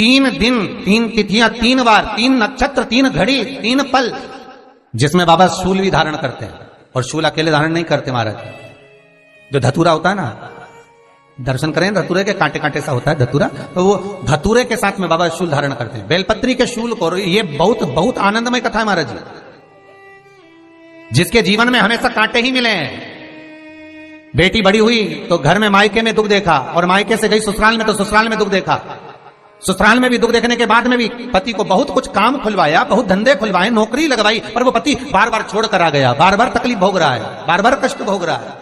3 दिन 3 तिथियां 3 बार 3 नक्षत्र 3 घड़ी 3 पल, जिसमें बाबा शूल भी धारण करते हैं। और शूल अकेले धारण नहीं करते महाराज, जो धतूरा होता है ना, दर्शन करें धतूरे के, कांटे कांटे सा होता है धतूरा, तो वो धतूरे के साथ में बाबा शूल धारण करते हैं, बेलपत्री के शूल को। ये बहुत बहुत आनंदमय कथा है महाराज जी, जिसके जीवन में हमेशा कांटे ही मिले हैं। बेटी बड़ी हुई तो घर में मायके में दुख देखा, और मायके से गई ससुराल में तो ससुराल में दुख देखा। ससुराल में भी दुख देखने के बाद में भी पति को बहुत कुछ काम खुलवाया, बहुत धंधे खुलवाए, नौकरी लगवाई, पर वो पति बार बार छोड़ कर आ गया, बार बार तकलीफ भोग रहा है, बार बार कष्ट भोग रहा है।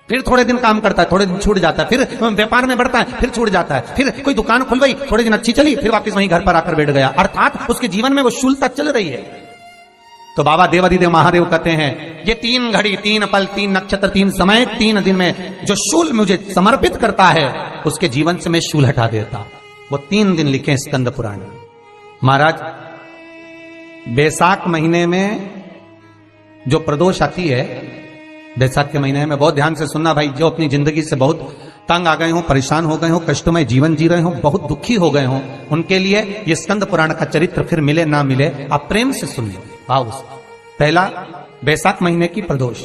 फिर थोड़े दिन काम करता है, थोड़े दिन छूट जाता है, फिर व्यापार में बढ़ता है, फिर छूट जाता है, फिर कोई दुकान खुलवाई, थोड़े दिन अच्छी चली, फिर वापस वहीं घर पर आकर बैठ गया। अर्थात उसके जीवन में वो शूलता चल रही है। तो बाबा देवाधिदेव महादेव कहते हैं, ये 3 घड़ी 3 पल 3 नक्षत्र 3 समय 3 दिन में जो शूल मुझे समर्पित करता है, उसके जीवन से मैं शूल हटा देता। वो 3 दिन लिखे स्कंद पुराण में। महाराज, बैसाख महीने में जो प्रदोष आती है, बैसाख के महीने में बहुत ध्यान से सुनना भाई, जो अपनी जिंदगी से बहुत तंग आ गए हो, परेशान हो गए हो, कष्टमय जीवन जी रहे हो, बहुत दुखी हो गए हो, उनके लिए ये स्कंद पुराण का चरित्र फिर मिले ना मिले, आप प्रेम से सुनिए भाव से। पहला, बैसाख महीने की प्रदोष,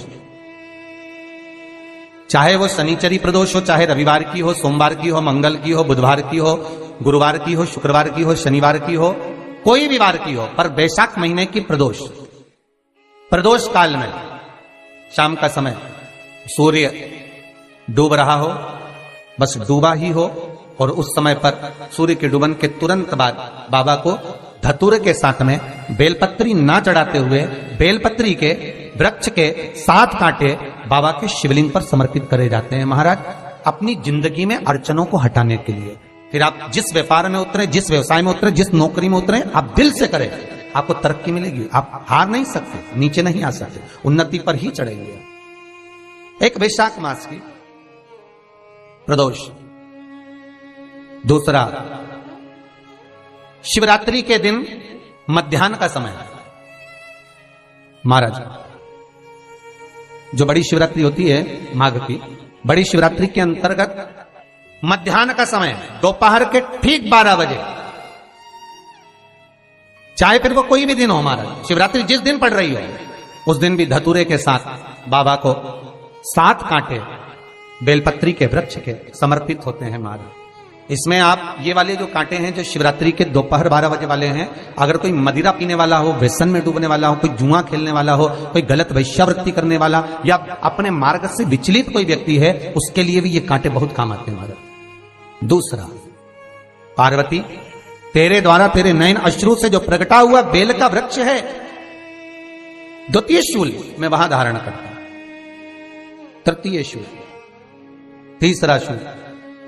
चाहे वो शनिचरी प्रदोष हो, चाहे रविवार की हो, सोमवार की हो, मंगल की हो, बुधवार की हो, गुरुवार की हो, शुक्रवार की हो, शनिवार की हो, कोई भी वार की हो, पर बैसाख महीने की प्रदोष, प्रदोष काल में शाम का समय सूर्य डूब रहा हो, बस डूबा ही हो, और उस समय पर सूर्य के डूबन के तुरंत बाद बाबा को धतूरे के साथ में बेलपत्री ना चढ़ाते हुए बेलपत्री के वृक्ष के 7 कांटे बाबा के शिवलिंग पर समर्पित करे जाते हैं महाराज, अपनी जिंदगी में अड़चनों को हटाने के लिए। फिर आप जिस व्यापार में उतरे, जिस व्यवसाय में उतरे, जिस नौकरी में उतरे, आप दिल से करें, आपको तरक्की मिलेगी। आप हार नहीं सकते, नीचे नहीं आ सकते, उन्नति पर ही चढ़ेंगे। एक वैशाख मास की प्रदोष। दूसरा, शिवरात्रि के दिन मध्याह्न का समय महाराज, जो बड़ी शिवरात्रि होती है माघ की, बड़ी शिवरात्रि के अंतर्गत मध्याह्न का समय, दोपहर के ठीक 12 बजे, चाहे फिर वो कोई भी दिन हो महाराज, शिवरात्रि जिस दिन पड़ रही हो, उस दिन भी धतूरे के साथ बाबा को 7 कांटे बेलपत्री के वृक्ष के समर्पित होते हैं महाराज। इसमें आप ये वाले जो कांटे हैं, जो शिवरात्रि के दोपहर 12 बजे वाले हैं, अगर कोई मदिरा पीने वाला हो, व्यसन में डूबने वाला हो, कोई जुआ खेलने वाला हो, कोई गलत वैश्यावृत्ति करने वाला, या अपने मार्ग से विचलित कोई व्यक्ति है, उसके लिए भी ये कांटे बहुत काम आते हैं महाराज। दूसरा, पार्वती, तेरे द्वारा तेरे नयन अश्रु से जो प्रगटा हुआ बेल का वृक्ष है, द्वितीय शूल मैं वहां धारण करता हूं। तृतीय शूल, तीसरा शूल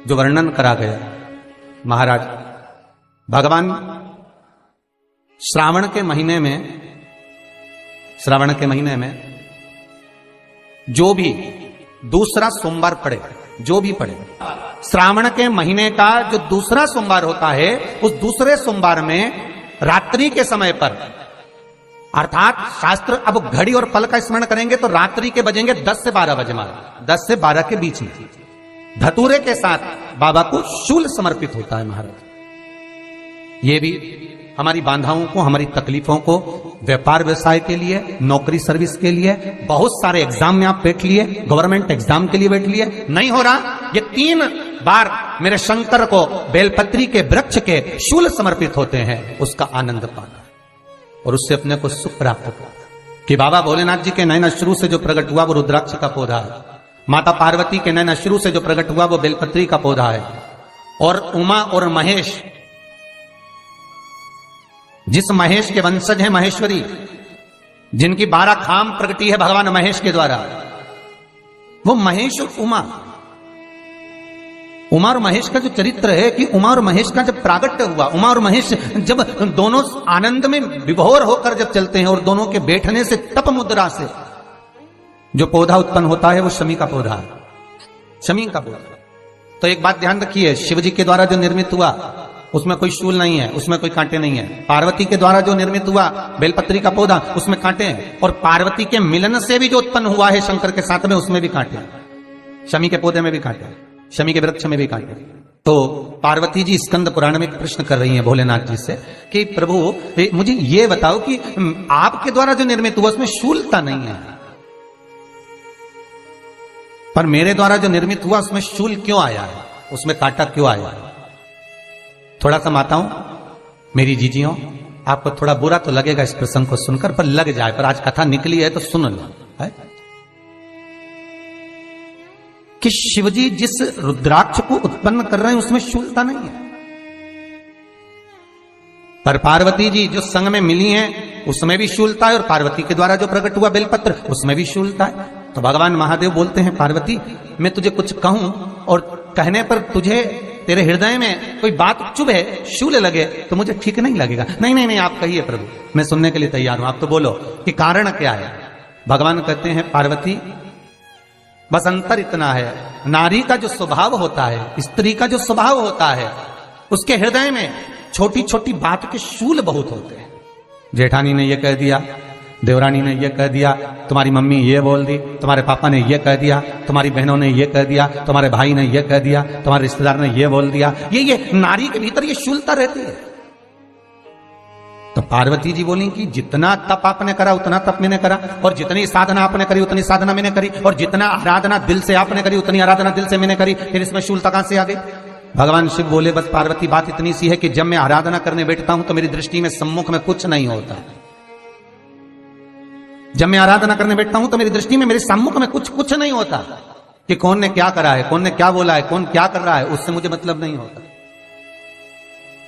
जो वर्णन करा गया महाराज, भगवान श्रावण के महीने में जो भी दूसरा सोमवार पड़े, जो भी पड़े, श्रावण के महीने का जो दूसरा सोमवार होता है, उस दूसरे सोमवार में रात्रि के समय पर, अर्थात शास्त्र अब घड़ी और पल का स्मरण करेंगे तो रात्रि के बजेंगे 10 से 12 बजे महाराज, 10 से 12 के बीच में धतूरे के साथ बाबा को शूल समर्पित होता है महाराज। ये भी हमारी बाधाओं को, हमारी तकलीफों को, व्यापार व्यवसाय के लिए, नौकरी सर्विस के लिए, बहुत सारे एग्जाम में आप बैठ लिए, गवर्नमेंट एग्जाम के लिए बैठ लिए, नहीं हो रहा, ये 3 बार मेरे शंकर को बेलपत्री के वृक्ष के शूल समर्पित होते हैं, उसका आनंद पाना और उससे अपने को सुख प्राप्त करना। कि बाबा भोलेनाथ जी के नयन अश्रु से जो प्रकट हुआ वो रुद्राक्ष का पौधा है, माता पार्वती के नयन अश्रु से जो प्रकट हुआ वो बेलपत्री का पौधा है, और उमा और महेश, जिस महेश के वंशज हैं महेश्वरी, जिनकी 12 खाम प्रगटी है भगवान महेश के द्वारा, वो महेश और उमा और महेश का जो चरित्र है कि उमा और महेश का जब प्रागट्य हुआ, उमा और महेश जब दोनों आनंद में विभोर होकर जब चलते हैं, और दोनों के बैठने से तप मुद्रा से जो पौधा उत्पन्न होता है वो शमी का पौधा है, शमी का पौधा। तो एक बात ध्यान रखिए, शिव जी के द्वारा जो निर्मित हुआ उसमें कोई शूल नहीं है, उसमें कोई कांटे नहीं है। पार्वती के द्वारा जो निर्मित हुआ बेलपत्री का पौधा, उसमें कांटे हैं, और पार्वती के मिलन से भी जो उत्पन्न हुआ है शंकर के साथ में, उसमें भी कांटे हैं, शमी के पौधे में भी कांटे, शमी के वृक्ष में भी कांटे। तो पार्वती जी स्कंद पुराण में एक प्रश्न कर रही हैं भोलेनाथ जी से कि प्रभु मुझे ये बताओ कि आपके द्वारा जो निर्मित हुआ उसमें शूलता नहीं है, पर मेरे द्वारा जो निर्मित हुआ उसमें शूल क्यों आया है, उसमें कांटा क्यों आया है? थोड़ा सा माताओं, मेरी जीजियों, आपको थोड़ा बुरा तो लगेगा इस प्रसंग को सुनकर, पर लग जाए, पर आज कथा निकली है तो सुन लो है? कि शिवजी जिस रुद्राक्ष को उत्पन्न कर रहे हैं उसमें शूलता नहीं है, पर पार्वती जी जो संग में मिली हैं उसमें भी शूलता है, और पार्वती के द्वारा जो प्रकट हुआ बेलपत्र उसमें भी शूलता है। तो भगवान महादेव बोलते हैं, पार्वती मैं तुझे कुछ कहूं और कहने पर तुझे तेरे हृदय में कोई बात चुभे, शूल लगे तो मुझे ठीक नहीं लगेगा। नहीं नहीं नहीं, आप कहिए प्रभु, मैं सुनने के लिए तैयार हूं, आप तो बोलो कि कारण क्या है। भगवान कहते हैं, पार्वती बस अंतर इतना है, नारी का जो स्वभाव होता है, स्त्री का जो स्वभाव होता है, उसके हृदय में छोटी छोटी बात के शूल बहुत होते हैं। जेठानी ने यह कह दिया, देवरानी ने यह कह दिया, तुम्हारी मम्मी ये बोल दी, तुम्हारे पापा ने यह कह दिया, तुम्हारी बहनों ने यह कह दिया, तुम्हारे भाई ने यह कह दिया, तुम्हारे रिश्तेदार ने यह बोल दिया। ये नारी के भीतर ये शूलता रहती है। तो पार्वती जी बोली कि जितना तप आपने करा उतना तप मैंने करा, और जितनी साधना आपने करी उतनी साधना मैंने करी, और जितना आराधना दिल से आपने करी उतनी आराधना दिल से मैंने करी, फिर इसमें शूलता कहां से आ गई? भगवान शिव बोले, बस पार्वती बात इतनी सी है कि जब मैं आराधना करने बैठता हूं तो मेरी दृष्टि में सम्मुख में कुछ नहीं होता। जब मैं आराधना करने बैठता हूं तो मेरी दृष्टि में मेरे सम्मुख में कुछ नहीं होता कि कौन ने क्या करा है, कौन ने क्या बोला है, कौन क्या कर रहा है, उससे मुझे मतलब नहीं होता,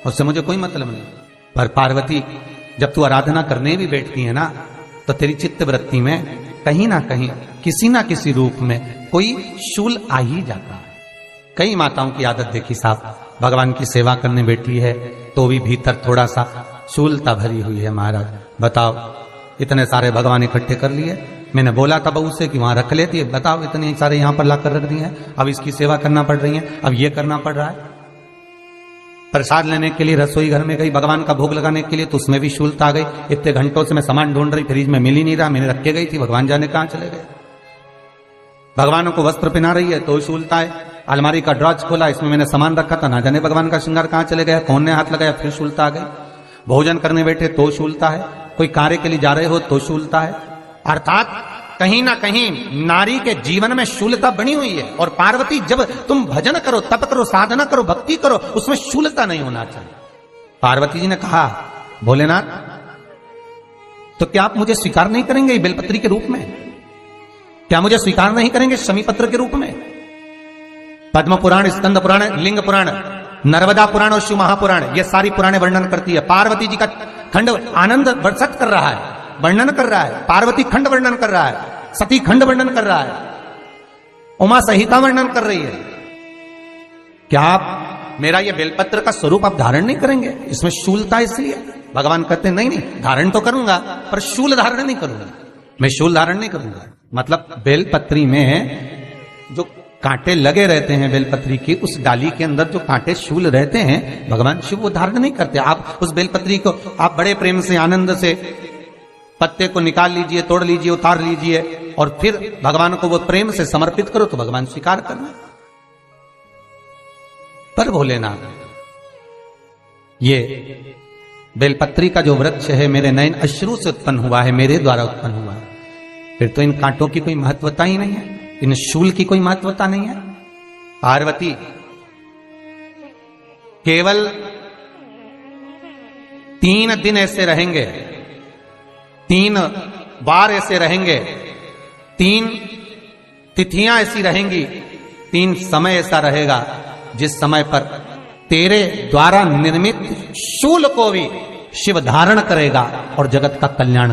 उससे मुझे कोई मतलब नहीं। पर पार्वती जब तू आराधना करने भी बैठती है ना, तो तेरी चित्त वृत्ति में कहीं ना कहीं किसी ना किसी रूप में कोई शूल आ ही जाता है। कई माताओं की आदत देखी साहब, भगवान की सेवा करने बैठी है तो भी भीतर थोड़ा सा शूलता भरी हुई है। महाराज बताओ, इतने सारे भगवान इकट्ठे कर लिए, मैंने बोला था बहू से कि वहां रख लेती है, बताओ इतने सारे यहां पर लाकर रख दिए हैं, अब इसकी सेवा करना पड़ रही है, अब ये करना पड़ रहा है। प्रसाद लेने के लिए रसोई घर में गई, भगवान का भोग लगाने के लिए, तो उसमें भी शूलता आ गई। इतने घंटों से मैं सामान ढूंढ रही, फ्रिज में मिल ही नहीं रहा, मैंने रख के गई थी, भगवान जाने कहां चले गए। भगवानों को वस्त्र पहना रही है तो शूलता है, अलमारी का ड्रॉज खोला, इसमें मैंने सामान रखा था, ना जाने भगवान का श्रृंगार कहां चले गया, कौन ने हाथ लगाया, फिर शूलता आ गई। भोजन करने बैठे तो शूलता है, कोई कार्य के लिए जा रहे हो तो शूलता है। अर्थात कहीं ना कहीं नारी के जीवन में शूलता बनी हुई है। और पार्वती जब तुम भजन करो, तप करो, साधना करो, भक्ति करो, उसमें शूलता नहीं होना चाहिए। पार्वती जी ने कहा, भोलेनाथ तो क्या आप मुझे स्वीकार नहीं करेंगे बेलपत्री के रूप में? क्या मुझे स्वीकार नहीं करेंगे शमीपत्र के रूप में? पद्म पुराण, स्कंद पुराण, लिंग पुराण, नर्मदा पुराण और शिव महापुराण, ये सारी पुराणे वर्णन करती है। पार्वती जी का खंड आनंद वर्षित कर रहा है, वर्णन कर रहा है, पार्वती खंड वर्णन कर रहा है, सती खंड वर्णन कर रहा है, उमा संहिता वर्णन कर रही है। क्या आप मेरा ये बेलपत्र का स्वरूप आप धारण नहीं करेंगे? इसमें शूलता इसलिए भगवान कहते हैं, नहीं नहीं धारण तो करूंगा पर शूल धारण नहीं करूंगा, मैं शूल धारण नहीं करूंगा। मतलब बेलपत्री में जो कांटे लगे रहते हैं, बेलपत्री की उस डाली के अंदर जो कांटे शूल रहते हैं, भगवान शिव वो धारण नहीं करते। आप उस बेलपत्री को आप बड़े प्रेम से, आनंद से पत्ते को निकाल लीजिए, तोड़ लीजिए, उतार लीजिए, और फिर भगवान को वो प्रेम से समर्पित करो तो भगवान स्वीकार करना। पर भोलेनाथ, ये बेलपत्री का जो वृक्ष है मेरे नयन अश्रु से उत्पन्न हुआ है, मेरे द्वारा उत्पन्न हुआ है, फिर तो इन कांटों की कोई महत्वता ही नहीं है, इन शूल की कोई महत्वता नहीं है। पार्वती केवल 3 दिन ऐसे रहेंगे, 3 बार ऐसे रहेंगे, 3 तिथियां ऐसी रहेंगी, 3 समय ऐसा रहेगा जिस समय पर तेरे द्वारा निर्मित शूल को भी शिव धारण करेगा और जगत का कल्याण